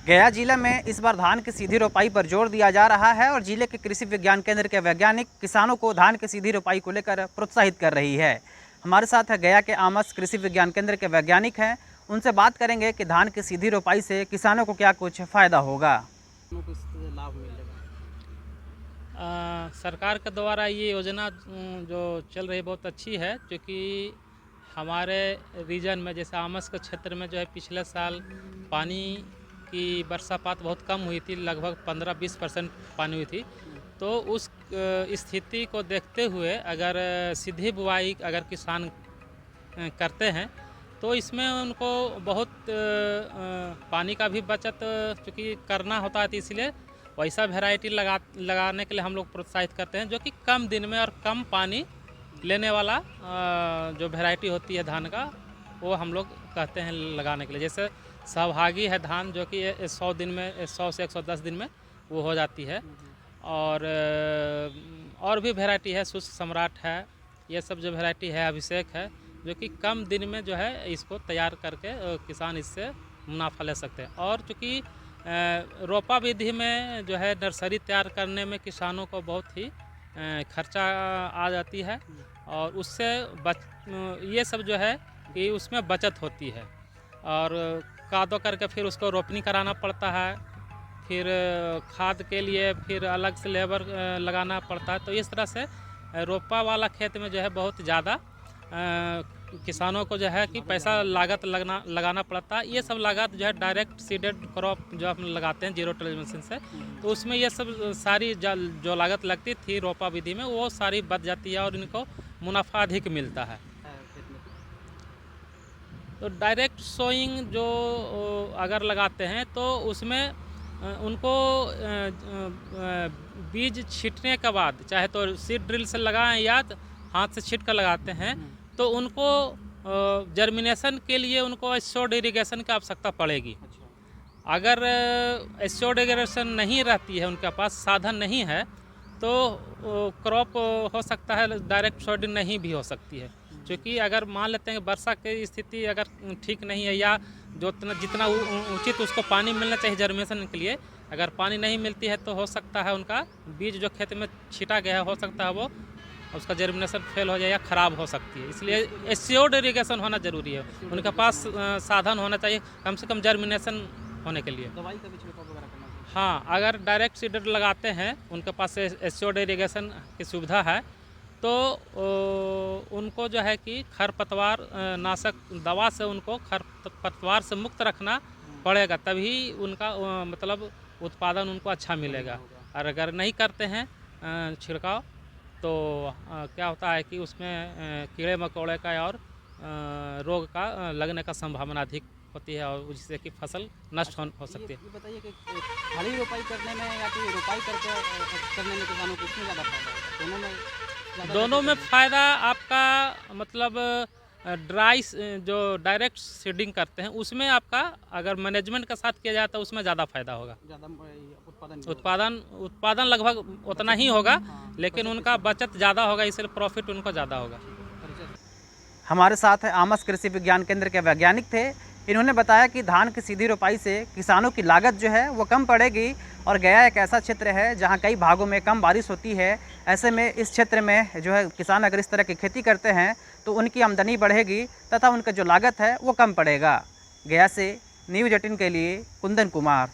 गया जिला में इस बार धान की सीधी रोपाई पर जोर दिया जा रहा है और जिले के कृषि विज्ञान केंद्र के वैज्ञानिक किसानों को धान की सीधी रोपाई को लेकर प्रोत्साहित कर रही है। हमारे साथ है गया के आमस कृषि विज्ञान केंद्र के वैज्ञानिक हैं, उनसे बात करेंगे कि धान की सीधी रोपाई से किसानों को क्या कुछ फ़ायदा होगा। लाभ मिलेगा। सरकार के द्वारा ये योजना जो चल रही है बहुत अच्छी है, क्योंकि हमारे रीजन में जैसे आमस के क्षेत्र में जो है पिछले साल पानी की वर्षापात बहुत कम हुई थी, लगभग 15-20% पानी हुई थी। तो उस स्थिति को देखते हुए अगर सीधी बुआई अगर किसान करते हैं तो इसमें उनको बहुत पानी का भी बचत चूँकि करना होता है, तो इसलिए वैसा वैरायटी लगाने के लिए हम लोग प्रोत्साहित करते हैं, जो कि कम दिन में और कम पानी लेने वाला जो वैरायटी होती है धान का, वो हम लोग कहते हैं लगाने के लिए। जैसे सहभागी है धान, जो कि 100 दिन में 100 से 110 दिन में वो हो जाती है। और भी वैरायटी है, शुष्क सम्राट है, ये सब जो वैरायटी है, अभिषेक है, जो कि कम दिन में जो है इसको तैयार करके किसान इससे मुनाफा ले सकते हैं। और चूँकि रोपा विधि में जो है नर्सरी तैयार करने में किसानों को बहुत ही खर्चा आ जाती है, और उससे ये सब जो है कि उसमें बचत होती है। और कादो करके फिर उसको रोपनी कराना पड़ता है, फिर खाद के लिए फिर अलग से लेबर लगाना पड़ता है। तो इस तरह से रोपा वाला खेत में जो है बहुत ज़्यादा किसानों को जो है कि पैसा लागत लगाना पड़ता है। ये सब लागत जो है डायरेक्ट सीडेड क्रॉप जो हम लगाते हैं जीरो टिलेज मशीन से, तो उसमें ये सब सारी जो लागत लगती थी रोपा विधि में, वो सारी बच जाती है और इनको मुनाफा अधिक मिलता है। तो डायरेक्ट सोइंग जो अगर लगाते हैं तो उसमें उनको बीज छींटने के बाद चाहे तो सीड ड्रिल से लगाएं या हाथ से छींट कर लगाते हैं, तो उनको जर्मिनेशन के लिए उनको एश्योर्ड इरिगेशन की आवश्यकता पड़ेगी। अगर एश्योर्ड इरिगेशन नहीं रहती है, उनके पास साधन नहीं है, तो क्रॉप हो सकता है डायरेक्ट सोइडिंग नहीं भी हो सकती है। क्योंकि अगर मान लेते हैं वर्षा की स्थिति अगर ठीक नहीं है, या जो जितना उचित उसको पानी मिलना चाहिए जर्मिनेशन के लिए, अगर पानी नहीं मिलती है, तो हो सकता है उनका बीज जो खेत में छीटा गया है, हो सकता है वो उसका जर्मिनेशन फेल हो जाए या ख़राब हो सकती है। इसलिए एश्योर्ड इरिगेशन होना ज़रूरी है, उनके पास साधन होना चाहिए कम से कम जर्मिनेशन होने के लिए। दवाई का भी छिड़काव वगैरह करना चाहिए। हाँ, अगर डायरेक्ट सीडर लगाते हैं, उनके पास एश्योर्ड इरिगेशन की सुविधा है, तो उनको जो है कि खरपतवार नाशक दवा से उनको खरपतवार से मुक्त रखना पड़ेगा, तभी उनका मतलब उत्पादन उनको अच्छा मिलेगा। और अगर नहीं करते हैं छिड़काव, तो क्या होता है कि उसमें कीड़े मकोड़े का और रोग का लगने का संभावना अधिक होती है, और जिससे कि फसल नष्ट हो सकती है। ये बताइए कि खड़ी रोपाई करने में या कि रोपाई करने में किसानों को किसमें ज़्यादा फायदा है? दोनों में फ़ायदा आपका मतलब ड्राई जो डायरेक्ट सीडिंग करते हैं उसमें आपका अगर मैनेजमेंट के साथ किया जाए तो उसमें ज़्यादा फायदा होगा। ज़्यादा उत्पादन लगभग उतना ही होगा, लेकिन उनका बचत ज़्यादा होगा, इसलिए प्रॉफिट उनको ज़्यादा होगा। हमारे साथ है आमस कृषि विज्ञान केंद्र के वैज्ञानिक थे। इन्होंने बताया कि धान की सीधी रोपाई से किसानों की लागत जो है वो कम पड़ेगी, और गया एक ऐसा क्षेत्र है जहां कई भागों में कम बारिश होती है। ऐसे में इस क्षेत्र में जो है किसान अगर इस तरह की खेती करते हैं तो उनकी आमदनी बढ़ेगी तथा उनका जो लागत है वो कम पड़ेगा। गया से न्यूज़ 18 के लिए कुंदन कुमार।